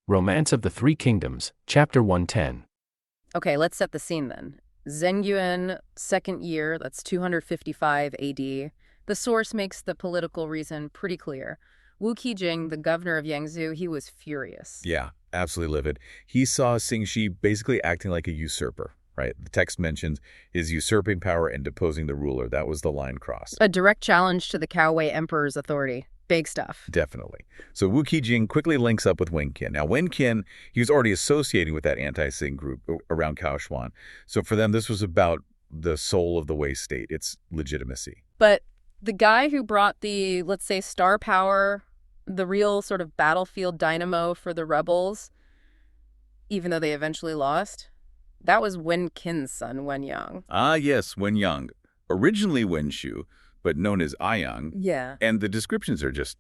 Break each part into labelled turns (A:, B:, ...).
A: Romance of the Three Kingdoms, Chapter 110.
B: Okay, let's set the scene then. Zhengyuan, second year, that's 255 AD. The source makes the political reason pretty clear. Wu Qijing, the governor of Yangzhou, he was furious.
C: Yeah, absolutely livid. He saw Xingxi basically acting like a usurper, right? The text mentions his usurping power and deposing the ruler. That was the line crossed.
B: A direct challenge to the Kaowei emperor's authority. Big stuff.
C: Definitely. So Wu Qijing quickly links up with Wen Qin. Now, Wen Qin, he was already associating with that anti-Sing group around Kaohsiung. So for them, this was about the soul of the Wei state, its legitimacy.
B: But the guy who brought the, let's say, star power, the real sort of battlefield dynamo for the rebels, even though they eventually lost, that was Wen Qin's son, Wen Yang.
C: Ah, yes, Wen Yang. Originally Wen Shu, but known as Aiyang.
B: Yeah.
C: And the descriptions are just,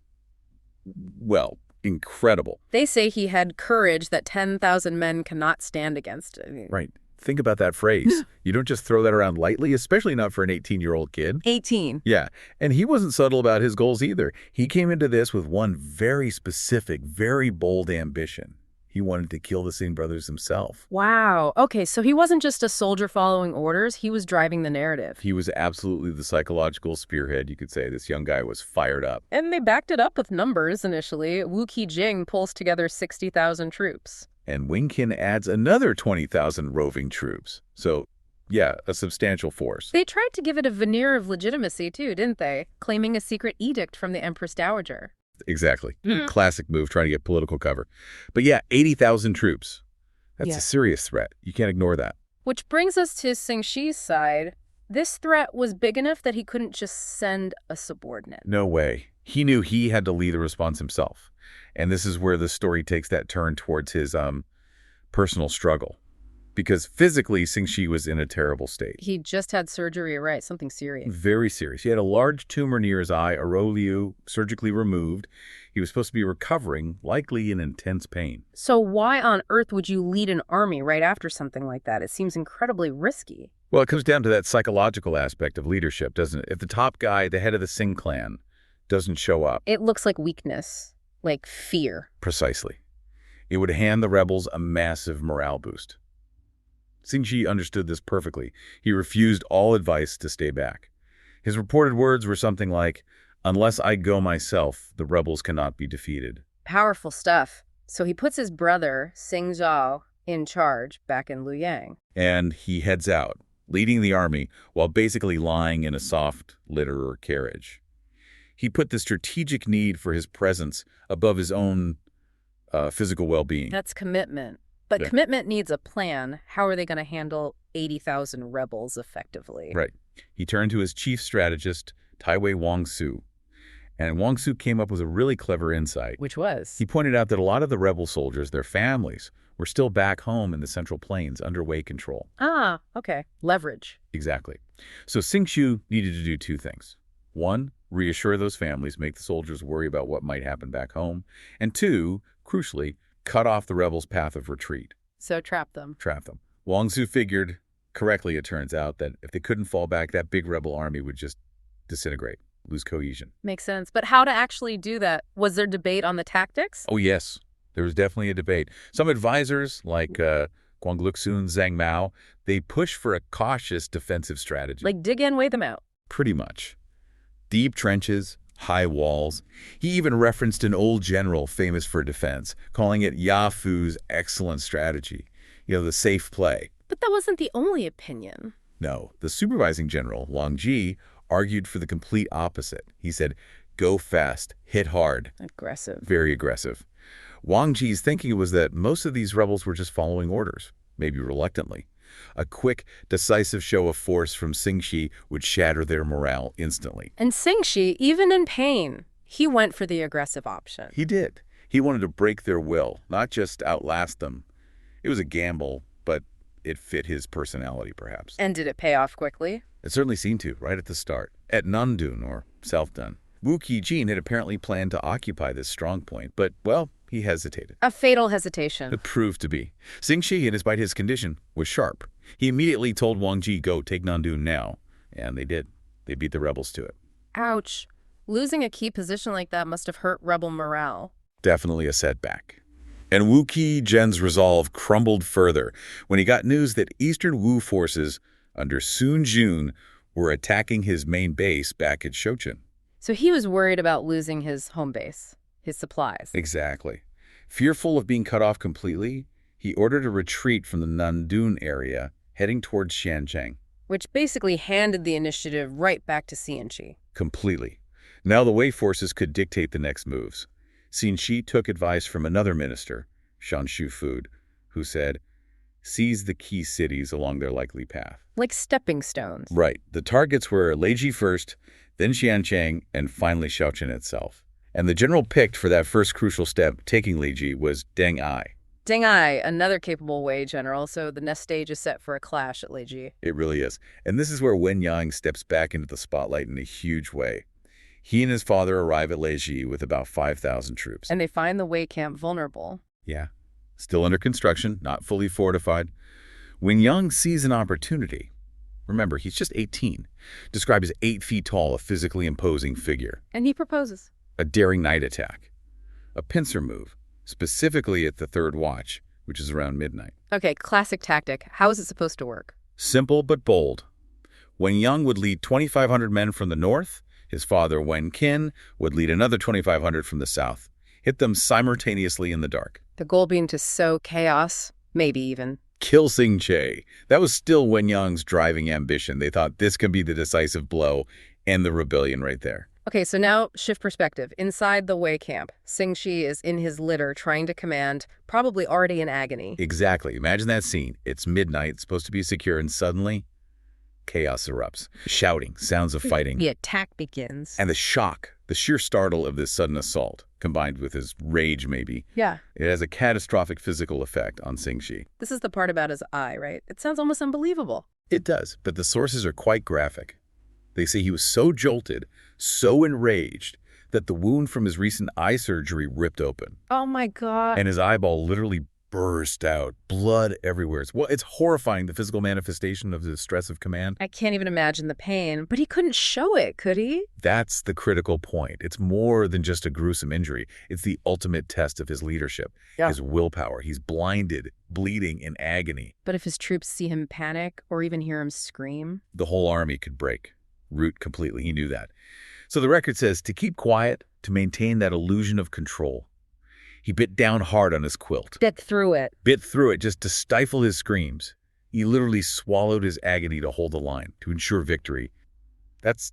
C: well, incredible.
B: They say he had courage that 10,000 men cannot stand against.
C: Right. Think about that phrase. You don't just throw that around lightly, especially not for an 18-year-old kid.
B: 18.
C: Yeah. And he wasn't subtle about his goals either. He came into this with one very specific, very bold ambition. He wanted to kill the Sing brothers himself.
B: Wow. Okay, so he wasn't just a soldier following orders. He was driving the narrative.
C: He was absolutely the psychological spearhead, you could say. This young guy was fired up.
B: And they backed it up with numbers initially. Wu Qijing pulls together 60,000 troops.
C: And Wen Qin adds another 20,000 roving troops. So, yeah, a substantial force.
B: They tried to give it a veneer of legitimacy too, didn't they? Claiming a secret edict from the Empress Dowager.
C: Exactly. Classic move, trying to get political cover. But yeah, 80,000 troops. That's a serious threat. You can't ignore that.
B: Which brings us to Xingxi's side. This threat was big enough that he couldn't just send a subordinate.
C: No way. He knew he had to lead the response himself. And this is where the story takes that turn towards his personal struggle. Because physically, Xingxi was in a terrible state.
B: He just had surgery, right? Something serious.
C: Very serious. He had a large tumor near his eye, a roliu, surgically removed. He was supposed to be recovering, likely in intense pain.
B: So why on earth would you lead an army right after something like that? It seems incredibly risky.
C: Well, it comes down to that psychological aspect of leadership, doesn't it? If the top guy, the head of the Sing clan, doesn't show up.
B: It looks like weakness, like fear.
C: Precisely. It would hand the rebels a massive morale boost. Xingxi understood this perfectly. He refused all advice to stay back. His reported words were something like, "Unless I go myself, the rebels cannot be defeated."
B: Powerful stuff. So he puts his brother, Zhao, in charge back in Luoyang.
C: And he heads out, leading the army while basically lying in a soft litter or carriage. He put the strategic need for his presence above his own physical well-being.
B: That's commitment. But commitment needs a plan. How are they going to handle 80,000 rebels effectively?
C: Right. He turned to his chief strategist, Taiwei Wangsu. And Wangsu came up with a really clever insight.
B: Which was?
C: He pointed out that a lot of the rebel soldiers, their families, were still back home in the Central Plains under Wei control.
B: Ah, okay. Leverage.
C: Exactly. So Xingxu needed to do two things. One, reassure those families, make the soldiers worry about what might happen back home. And two, crucially, cut off the rebels' path of retreat.
B: So trap them.
C: Trap them. Wangsu figured, correctly it turns out, that if they couldn't fall back, that big rebel army would just disintegrate, lose cohesion.
B: Makes sense. But how to actually do that? Was there debate on the tactics?
C: Oh, yes. There was definitely a debate. Some advisors, like Guangluxun, Zhang Mao, they push for a cautious defensive strategy.
B: Like dig in, weigh them out.
C: Pretty much. Deep trenches, high walls. He even referenced an old general famous for defense, calling it Ya Fu's excellent strategy. You know, the safe play.
B: But that wasn't the only opinion.
C: No, the supervising general, Wang Ji, argued for the complete opposite. He said, go fast, hit hard.
B: Aggressive.
C: Very aggressive. Wang Ji's thinking was that most of these rebels were just following orders, maybe reluctantly. A quick, decisive show of force from Xingxi would shatter their morale instantly.
B: And Xingxi, even in pain, he went for the aggressive option.
C: He did. He wanted to break their will, not just outlast them. It was a gamble, but it fit his personality, perhaps.
B: And did it pay off quickly?
C: It certainly seemed to, right at the start. At Nandun, or South Dun, Wu Qijing had apparently planned to occupy this strong point, but, well, he hesitated.
B: A fatal hesitation.
C: It proved to be. Xingxi, despite his condition, was sharp. He immediately told Wang Ji, go, take Nandun now. And they did. They beat the rebels to it.
B: Ouch. Losing a key position like that must have hurt rebel morale.
C: Definitely a setback. And Wu Qijian's resolve crumbled further when he got news that Eastern Wu forces under Sun Jun were attacking his main base back at Shouchun.
B: So he was worried about losing his home base, his supplies.
C: Exactly. Fearful of being cut off completely, he ordered a retreat from the Nandun area, heading towards Xiancheng.
B: Which basically handed the initiative right back to Xianqi.
C: Completely. Now the Wei forces could dictate the next moves. Xianqi took advice from another minister, Shan Shufud, who said, seize the key cities along their likely path.
B: Like stepping stones.
C: Right. The targets were Leiji first, then Xiancheng, and finally Shouchun itself. And the general picked for that first crucial step, taking Leiji, was Deng Ai.
B: Deng Ai, another capable Wei general, so the next stage is set for a clash at Leiji.
C: It really is. And this is where Wen Yang steps back into the spotlight in a huge way. He and his father arrive at Leiji with about 5,000 troops.
B: And they find the Wei camp vulnerable.
C: Yeah. Still under construction, not fully fortified. Wen Yang sees an opportunity. Remember, he's just 18. Described as 8 feet tall, a physically imposing figure.
B: And he proposes.
C: A daring night attack. A pincer move, specifically at the third watch, which is around midnight.
B: Okay, classic tactic. How is it supposed to work?
C: Simple but bold. Wen Yang would lead 2,500 men from the north. His father, Wen Qin, would lead another 2,500 from the south. Hit them simultaneously in the dark.
B: The goal being to sow chaos, maybe even.
C: Kill Xing Che. That was still Wen Yang's driving ambition. They thought this could be the decisive blow, and the rebellion right there.
B: Okay, so now shift perspective. Inside the Wei camp, Xingqi is in his litter trying to command, probably already in agony.
C: Exactly. Imagine that scene. It's midnight, supposed to be secure, and suddenly, chaos erupts. Shouting, sounds of fighting.
B: The attack begins.
C: And the shock, the sheer startle of this sudden assault, combined with his rage maybe,
B: Yeah.
C: it has a catastrophic physical effect on Xingqi.
B: This is the part about his eye, right? It sounds almost unbelievable.
C: It does, but the sources are quite graphic. They say he was so jolted, so enraged, that the wound from his recent eye surgery ripped open.
B: Oh my God.
C: And his eyeball literally burst out, blood everywhere. It's horrifying, the physical manifestation of the stress of command.
B: I can't even imagine the pain, but he couldn't show it, could he?
C: That's the critical point. It's more than just a gruesome injury. It's the ultimate test of his leadership, his willpower. He's blinded, bleeding in agony.
B: But if his troops see him panic or even hear him scream?
C: The whole army could break, root completely. He knew that. So the record says to keep quiet, to maintain that illusion of control. He bit down hard on his quilt.
B: Bit through it
C: Just to stifle his screams. He literally swallowed his agony to hold the line, to ensure victory. That's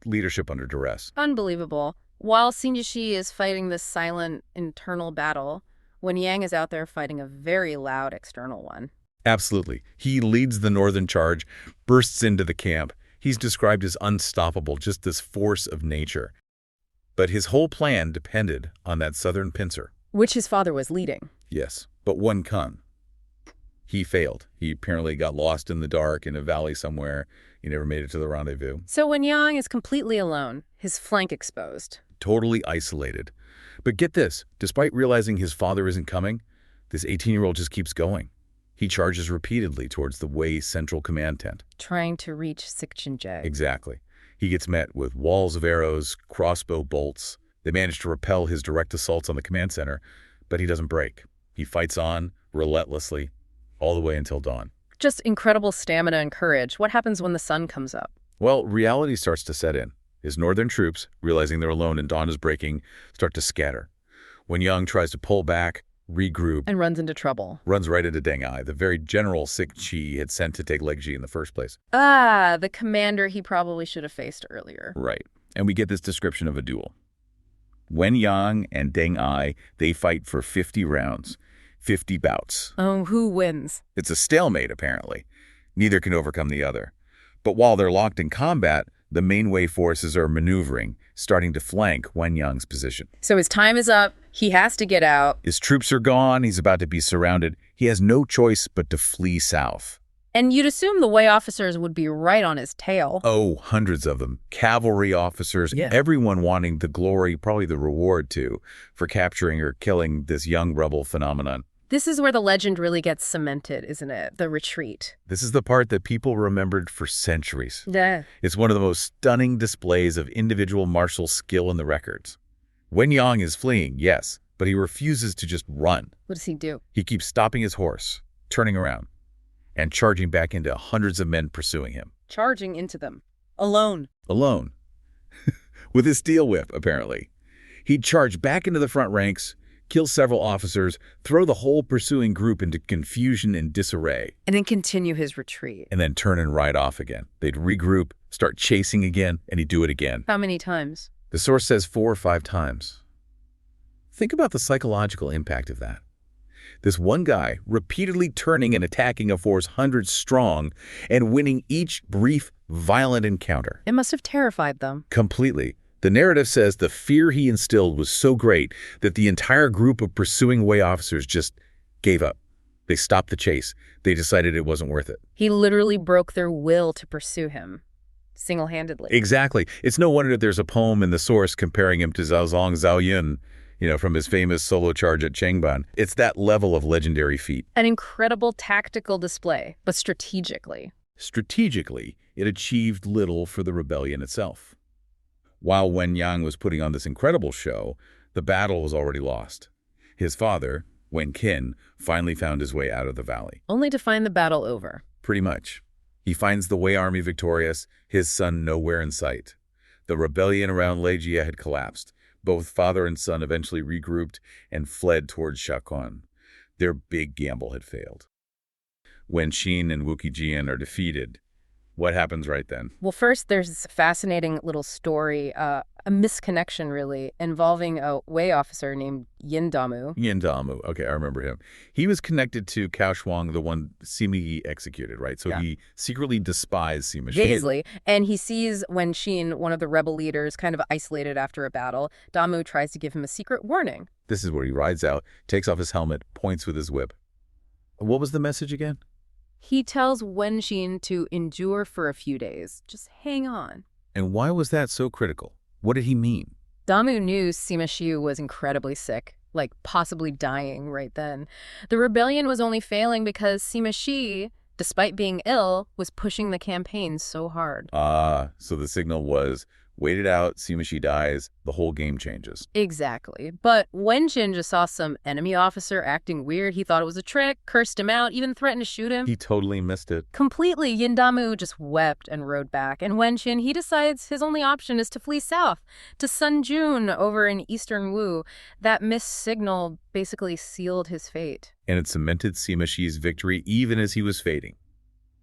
C: leadership under duress.
B: Unbelievable. While Xingqi is fighting this silent internal battle, Wen Yang is out there fighting a very loud external one.
C: Absolutely. He leads the northern charge, bursts into the camp. He's described as unstoppable, just this force of nature. But his whole plan depended on that southern pincer.
B: Which his father was leading.
C: Yes, but Wen Kun. He failed. He apparently got lost in the dark in a valley somewhere. He never made it to the rendezvous.
B: So Wen Yang is completely alone, his flank exposed.
C: Totally isolated. But get this, despite realizing his father isn't coming, this 18-year-old just keeps going. He charges repeatedly towards the Wei Central Command tent.
B: Trying to reach Sichinje.
C: Exactly. He gets met with walls of arrows, crossbow bolts. They manage to repel his direct assaults on the command center, but he doesn't break. He fights on, relentlessly, all the way until dawn.
B: Just incredible stamina and courage. What happens when the sun comes up?
C: Well, reality starts to set in. His northern troops, realizing they're alone and dawn is breaking, start to scatter. Wen Yang tries to pull back, regroup,
B: And runs into trouble.
C: runs right into Deng Ai, the very general Xingqi had sent to take Leiji in the first place.
B: Ah, the commander he probably should have faced earlier.
C: Right. And we get this description of a duel. Wen Yang and Deng Ai, they fight for 50 rounds, 50 bouts.
B: Oh, who wins?
C: It's a stalemate, apparently. Neither can overcome the other. But while they're locked in combat, the main Wei forces are maneuvering, starting to flank Wen Yang's position.
B: So his time is up. He has to get out.
C: His troops are gone. He's about to be surrounded. He has no choice but to flee south.
B: And you'd assume the Wei officers would be right on his tail.
C: Oh, hundreds of them. Cavalry officers, everyone wanting the glory, probably the reward too, for capturing or killing this young rebel phenomenon.
B: This is where the legend really gets cemented, isn't it? The retreat.
C: This is the part that people remembered for centuries.
B: Yeah.
C: It's one of the most stunning displays of individual martial skill in the records. Wen Yang is fleeing, yes, but he refuses to just run.
B: What does he do?
C: He keeps stopping his horse, turning around, and charging back into hundreds of men pursuing him.
B: Charging into them. Alone.
C: Alone. With his steel whip, apparently. He'd charge back into the front ranks, kill several officers, throw the whole pursuing group into confusion and disarray.
B: And then continue his retreat.
C: And then turn and ride off again. They'd regroup, start chasing again, and he'd do it again.
B: How many times?
C: The source says 4 or 5 times. Think about the psychological impact of that. This one guy repeatedly turning and attacking a force hundreds strong and winning each brief, violent encounter.
B: It must have terrified them.
C: Completely. The narrative says the fear he instilled was so great that the entire group of pursuing Wei officers just gave up. They stopped the chase. They decided it wasn't worth it.
B: He literally broke their will to pursue him, single-handedly.
C: Exactly. It's no wonder that there's a poem in the source comparing him to Zhao Zhao Yun, from his famous solo charge at Changban. It's that level of legendary feat.
B: An incredible tactical display, but strategically.
C: Strategically, it achieved little for the rebellion itself. While Wen Yang was putting on this incredible show, the battle was already lost. His father, Wen Qin, finally found his way out of the valley.
B: Only to find the battle over.
C: Pretty much. He finds the Wei army victorious, his son nowhere in sight. The rebellion around Lejia had collapsed. Both father and son eventually regrouped and fled towards Shakuan. Their big gamble had failed. When Xin and Wuqijian are defeated, what happens right then?
B: Well, first, there's this fascinating little story, a misconnection, really, involving a Wei officer named Yin Damu.
C: Yin Damu. Okay, I remember him. He was connected to Cao Shuang, the one Sima executed, right? So he secretly despised Sima.
B: Vaguely. And he sees Wen Xin, one of the rebel leaders, kind of isolated after a battle. Damu tries to give him a secret warning.
C: This is where he rides out, takes off his helmet, points with his whip. What was the message again?
B: He tells Wen Xin to endure for a few days. Just hang on.
C: And why was that so critical? What did he mean?
B: Damu knew Sima Shi was incredibly sick, like possibly dying right then. The rebellion was only failing because Sima Shi, despite being ill, was pushing the campaign so hard.
C: So the signal was, wait it out, Sima Shi dies, the whole game changes.
B: Exactly. But Wen Xin just saw some enemy officer acting weird. He thought it was a trick, cursed him out, even threatened to shoot him.
C: He totally missed it.
B: Completely. Yin Damu just wept and rode back. And Wen Xin, he decides his only option is to flee south, to Sun Jun over in eastern Wu. That missed signal basically sealed his fate.
C: And it cemented Sima Shi's victory even as he was fading.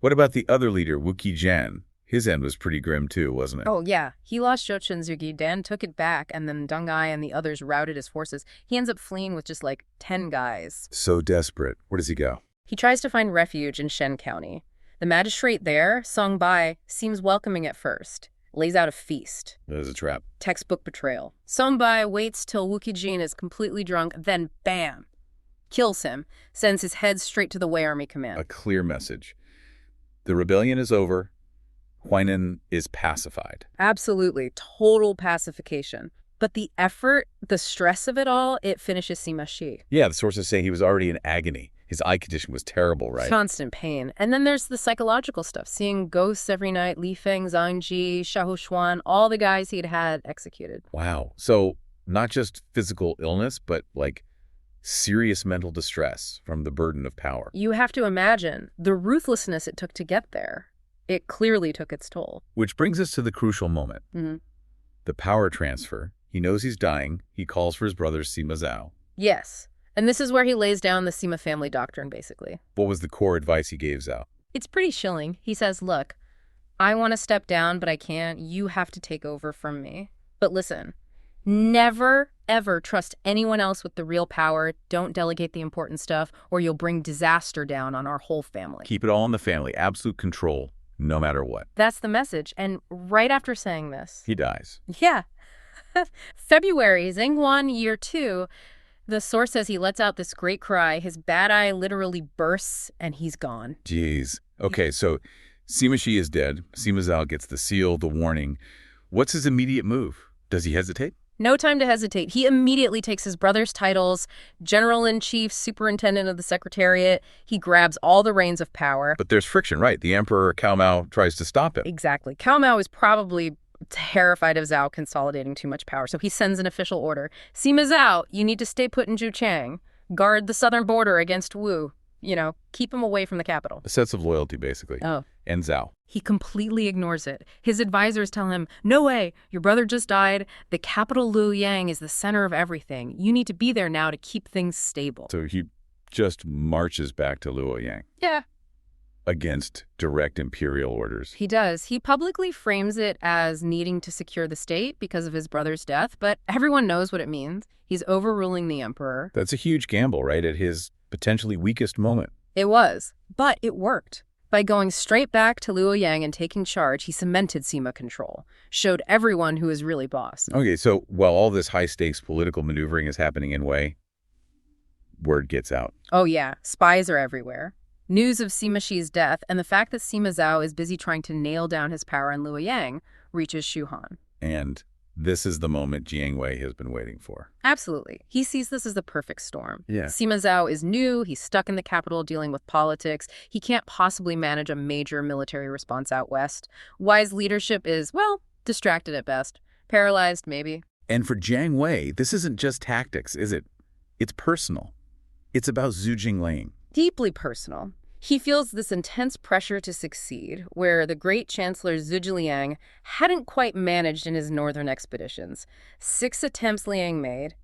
C: What about the other leader, Wuqijian? His end was pretty grim too, wasn't it?
B: Oh, yeah. He lost Shouchunzugi, Dan took it back, and then Deng Ai and the others routed his forces. He ends up fleeing with just like 10 guys.
C: So desperate. Where does he go?
B: He tries to find refuge in Shen County. The magistrate there, Song Bai, seems welcoming at first. Lays out a feast.
C: It was a trap.
B: Textbook betrayal. Song Bai waits till Wuqijian is completely drunk, then bam! Kills him. Sends his head straight to the Wei Army command.
C: A clear message. The rebellion is over. Huainan is pacified.
B: Absolutely. Total pacification. But the effort, the stress of it all, it finishes Sima Shi.
C: Yeah, the sources say he was already in agony. His eye condition was terrible, right?
B: Constant pain. And then there's the psychological stuff. Seeing ghosts every night, Li Feng, Zhang Ji, Xiahou Xuan, all the guys he'd had executed.
C: Wow. So not just physical illness, but like serious mental distress from the burden of power.
B: You have to imagine the ruthlessness it took to get there. It clearly took its toll.
C: Which brings us to the crucial moment. The power transfer. He knows he's dying. He calls for his brother Sima Zhao.
B: Yes. And this is where he lays down the Sima family doctrine, basically.
C: What was the core advice he gave Zhao?
B: It's pretty chilling. He says, look, I want to step down, but I can't. You have to take over from me. But listen, never, ever trust anyone else with the real power. Don't delegate the important stuff, or you'll bring disaster down on our whole family.
C: Keep it all in the family. Absolute control. No matter what.
B: That's the message. And right after saying this...
C: he dies.
B: Yeah. February, Zhenghuan, year 2, the source says he lets out this great cry. His bad eye literally bursts, and he's gone.
C: Jeez. Okay, so Sima Shi is dead. Sima Zhao gets the seal, the warning. What's his immediate move? Does he hesitate?
B: No time to hesitate. He immediately takes his brother's titles, General-in-Chief, Superintendent of the Secretariat. He grabs all the reins of power.
C: But there's friction, right? The Emperor Cao Mao tries to stop him.
B: Exactly. Cao Mao is probably terrified of Zhao consolidating too much power. So he sends an official order. Sima Zhao, you need to stay put in Zhuchang. Guard the southern border against Wu. Keep him away from the capital.
C: A sense of loyalty, basically.
B: Oh.
C: And Zhao.
B: He completely ignores it. His advisors tell him, no way, your brother just died. The capital Luoyang is the center of everything. You need to be there now to keep things stable.
C: So he just marches back to Luoyang.
B: Yeah.
C: Against direct imperial orders.
B: He does. He publicly frames it as needing to secure the state because of his brother's death, but everyone knows what it means. He's overruling the emperor.
C: That's a huge gamble, right? At his potentially weakest moment.
B: It was, but it worked. By going straight back to Luoyang and taking charge, he cemented Sima control, showed everyone who is really boss.
C: Okay, so while all this high-stakes political maneuvering is happening in Wei, word gets out.
B: Oh yeah, spies are everywhere. News of Sima Shi's death and the fact that Sima Zhao is busy trying to nail down his power in Luoyang reaches Shu Han.
C: And this is the moment Jiang Wei has been waiting for.
B: Absolutely. He sees this as the perfect storm.
C: Yeah.
B: Sima Zhao is new. He's stuck in the capital dealing with politics. He can't possibly manage a major military response out west. Wei's leadership is, well, distracted at best. Paralyzed, maybe.
C: And for Jiang Wei, this isn't just tactics, is it? It's personal. It's about Zhu Jingling.
B: Deeply personal. He feels this intense pressure to succeed, where the great Chancellor Zhu Jiliang hadn't quite managed in his northern expeditions. 6 attempts Liang made.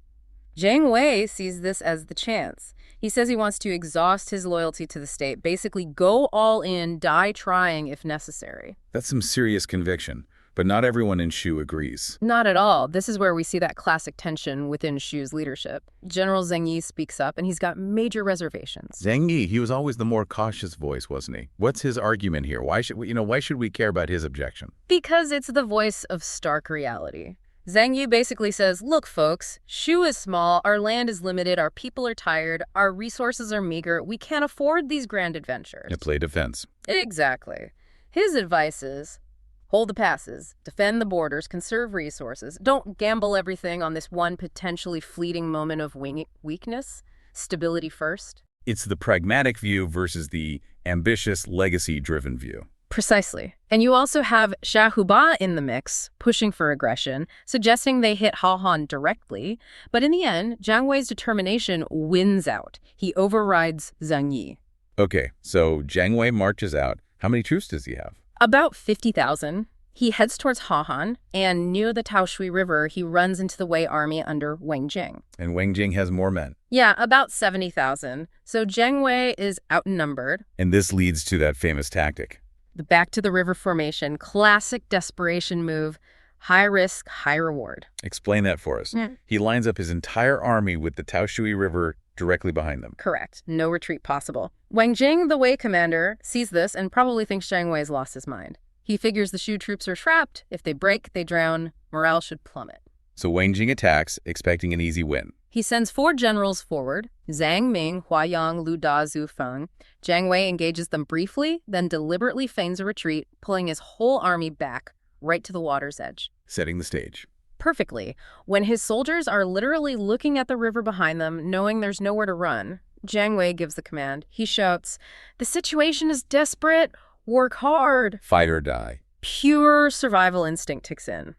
B: Jiang Wei sees this as the chance. He says he wants to exhaust his loyalty to the state, basically go all in, die trying if necessary.
C: That's some serious conviction, but not everyone in Shu agrees.
B: Not at all. This is where we see that classic tension within Shu's leadership. General Zheng Yi speaks up, and he's got major reservations.
C: Zheng Yi, he was always the more cautious voice, wasn't he? What's his argument here? Why should we care about his objection?
B: Because it's the voice of stark reality. Zheng Yi basically says, look, folks, Shu is small, our land is limited, our people are tired, our resources are meager, we can't afford these grand adventures.
C: To play defense.
B: Exactly. His advice is, hold the passes, defend the borders, conserve resources. Don't gamble everything on this one potentially fleeting moment of weakness. Stability first.
C: It's the pragmatic view versus the ambitious, legacy-driven view.
B: Precisely. And you also have Xia Huba in the mix, pushing for aggression, suggesting they hit Ha Han directly. But in the end, Jiang Wei's determination wins out. He overrides Zheng Yi.
C: Okay, so Jiang Wei marches out. How many troops does he have?
B: About 50,000. He heads towards Ha Han, and near the Taoshui River, he runs into the Wei army under Wang Jing.
C: And Wang Jing has more men.
B: Yeah, about 70,000. So Jiang Wei is outnumbered.
C: And this leads to that famous tactic.
B: The back to the river formation, classic desperation move, high risk, high reward.
C: Explain that for us. He lines up his entire army with the Taoshui River directly behind them.
B: Correct. No retreat possible. Wang Jing, the Wei commander, sees this and probably thinks Jiang Wei has lost his mind. He figures the Shu troops are trapped. If they break, they drown. Morale should plummet.
C: So Wang Jing attacks, expecting an easy win.
B: He sends 4 generals forward, Zhang Ming, Huayang, Lu Da, Zhu Feng. Jiang Wei engages them briefly, then deliberately feigns a retreat, pulling his whole army back, right to the water's edge.
C: Setting the stage.
B: Perfectly. When his soldiers are literally looking at the river behind them, knowing there's nowhere to run, Jiang Wei gives the command. He shouts, "The situation is desperate. Work hard."
C: Fight or die.
B: Pure survival instinct kicks in.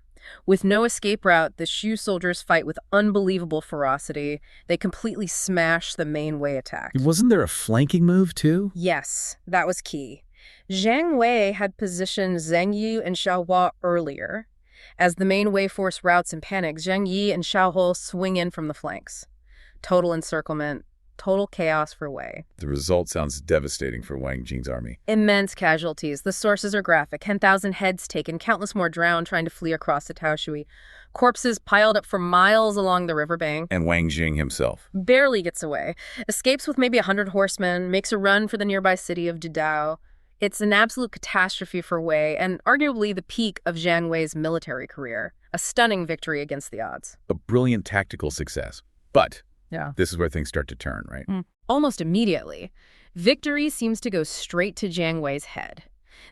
B: With no escape route, the Shu soldiers fight with unbelievable ferocity. They completely smash the main Wei attack.
C: Wasn't there a flanking move, too?
B: Yes, that was key. Jiang Wei had positioned Zheng Yi and Xiao Hua earlier. As the main Wei force routes in panic, Zheng Yi and Xiao Hou swing in from the flanks. Total encirclement, total chaos for Wei.
C: The result sounds devastating for Wang Jing's army.
B: Immense casualties. The sources are graphic. 10,000 heads taken, countless more drowned trying to flee across the Taoshui. Corpses piled up for miles along the riverbank.
C: And Wang Jing himself.
B: Barely gets away. Escapes with maybe 100 horsemen, makes a run for the nearby city of Didao. It's an absolute catastrophe for Wei, and arguably the peak of Jiang Wei's military career. A stunning victory against the odds.
C: A brilliant tactical success. But
B: yeah,
C: this is where things start to turn, right?
B: Almost immediately. Victory seems to go straight to Jiang Wei's head.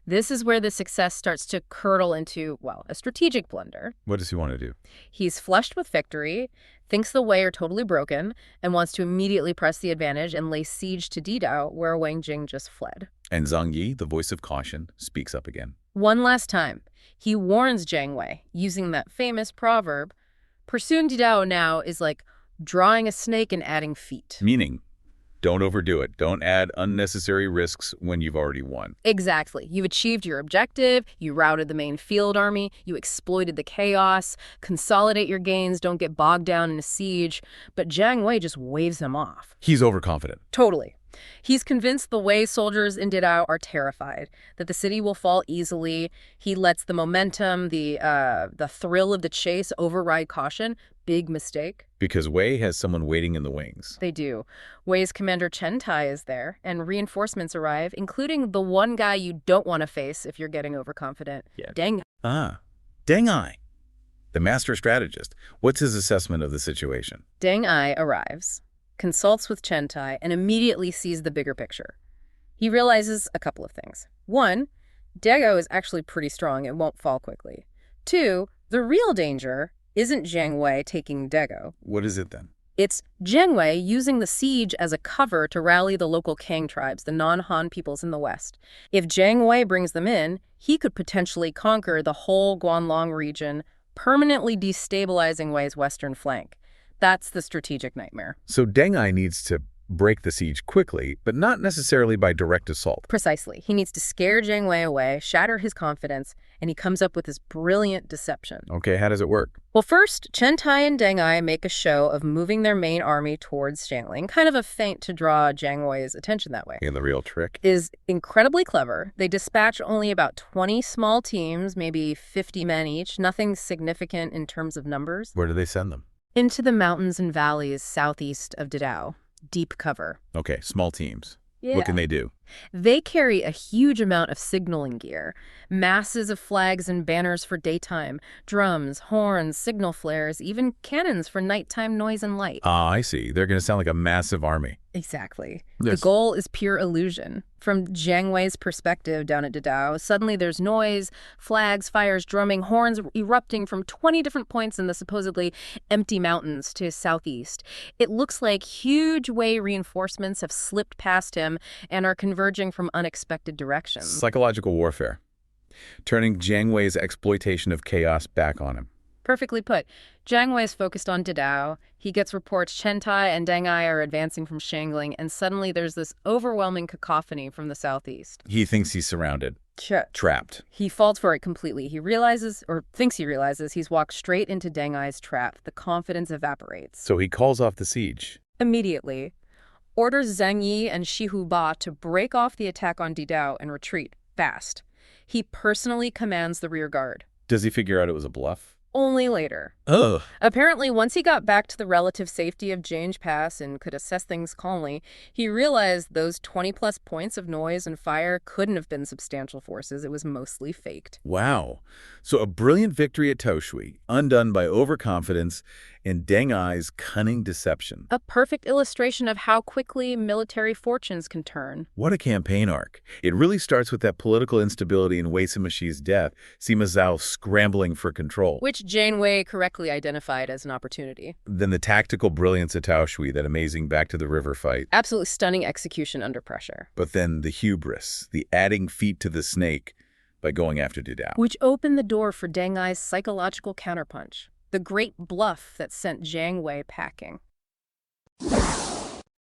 B: This is where the success starts to curdle into, well, a strategic blunder.
C: What does he want to do?
B: He's flushed with victory, thinks the Wei are totally broken, and wants to immediately press the advantage and lay siege to Didao, where Wang Jing just fled.
C: And Zhang Yi, the voice of caution, speaks up again.
B: One last time, he warns Jiang Wei, using that famous proverb, pursuing Didao now is like drawing a snake and adding feet.
C: Meaning, don't overdo it. Don't add unnecessary risks when you've already won.
B: Exactly. You've achieved your objective, you routed the main field army, you exploited the chaos, consolidate your gains, don't get bogged down in a siege, but Jiang Wei just waves him off.
C: He's overconfident.
B: Totally. He's convinced the Wei soldiers in Didao are terrified, that the city will fall easily. He lets the momentum, the thrill of the chase override caution. Big mistake.
C: Because Wei has someone waiting in the wings.
B: They do. Wei's commander Chen Tai is there, and reinforcements arrive, including the one guy you don't want to face if you're getting overconfident.
C: Yeah.
B: Deng.
C: Deng Ai, the master strategist. What's his assessment of the situation?
B: Deng Ai arrives, consults with Chen Tai, and immediately sees the bigger picture. He realizes a couple of things. One, Dago is actually pretty strong and won't fall quickly. Two, the real danger isn't Jiang Wei taking Dago.
C: What is it then?
B: It's Jiang Wei using the siege as a cover to rally the local Kang tribes, the non-Han peoples in the west. If Jiang Wei brings them in, he could potentially conquer the whole Guanlong region, permanently destabilizing Wei's western flank. That's the strategic nightmare.
C: So Deng Ai needs to break the siege quickly, but not necessarily by direct assault.
B: Precisely. He needs to scare Jiang Wei away, shatter his confidence, and he comes up with this brilliant deception.
C: Okay, how does it work?
B: Well, first, Chen Tai and Deng Ai make a show of moving their main army towards Xiangling, kind of a feint to draw Jiang Wei's attention that way.
C: And the real trick?
B: Is incredibly clever. They dispatch only about 20 small teams, maybe 50 men each, nothing significant in terms of numbers.
C: Where do they send them?
B: Into the mountains and valleys southeast of Didao. Deep cover.
C: Okay, small teams.
B: Yeah.
C: What can they do?
B: They carry a huge amount of signaling gear, masses of flags and banners for daytime, drums, horns, signal flares, even cannons for nighttime noise and light.
C: Ah, I see. They're going to sound like a massive army.
B: Exactly.
C: Yes.
B: The goal is pure illusion. From Jiang Wei's perspective down at Didao, suddenly there's noise, flags, fires, drumming, horns erupting from 20 different points in the supposedly empty mountains to southeast. It looks like huge Wei reinforcements have slipped past him and are converging from unexpected directions.
C: Psychological warfare. Turning Jiang Wei's exploitation of chaos back on him.
B: Perfectly put. Jiang Wei is focused on Didao. He gets reports Chen Tai and Deng Ai are advancing from Xiangling, and suddenly there's this overwhelming cacophony from the southeast.
C: He thinks he's surrounded. Trapped.
B: He falls for it completely. He realizes, or thinks he realizes, he's walked straight into Deng Ai's trap. The confidence evaporates.
C: So he calls off the siege.
B: Immediately, orders Zhang Yi and Shihu Ba to break off the attack on Didao and retreat fast. He personally commands the rear guard.
C: Does he figure out it was a bluff?
B: Only later.
C: Ugh.
B: Apparently, once he got back to the relative safety of Jange Pass and could assess things calmly, he realized those 20-plus points of noise and fire couldn't have been substantial forces. It was mostly faked.
C: Wow. So a brilliant victory at Toshui, undone by overconfidence and Deng Ai's cunning deception.
B: A perfect illustration of how quickly military fortunes can turn.
C: What a campaign arc. It really starts with that political instability in Wei Simashi's death, Sima Zhao scrambling for control.
B: Which Jiang Wei correctly identified as an opportunity.
C: Then the tactical brilliance at Taoshui, that amazing back-to-the-river fight.
B: Absolutely stunning execution under pressure.
C: But then the hubris, the adding feet to the snake by going after Didao.
B: Which opened the door for Deng Ai's psychological counterpunch. The great bluff that sent Jiang Wei packing.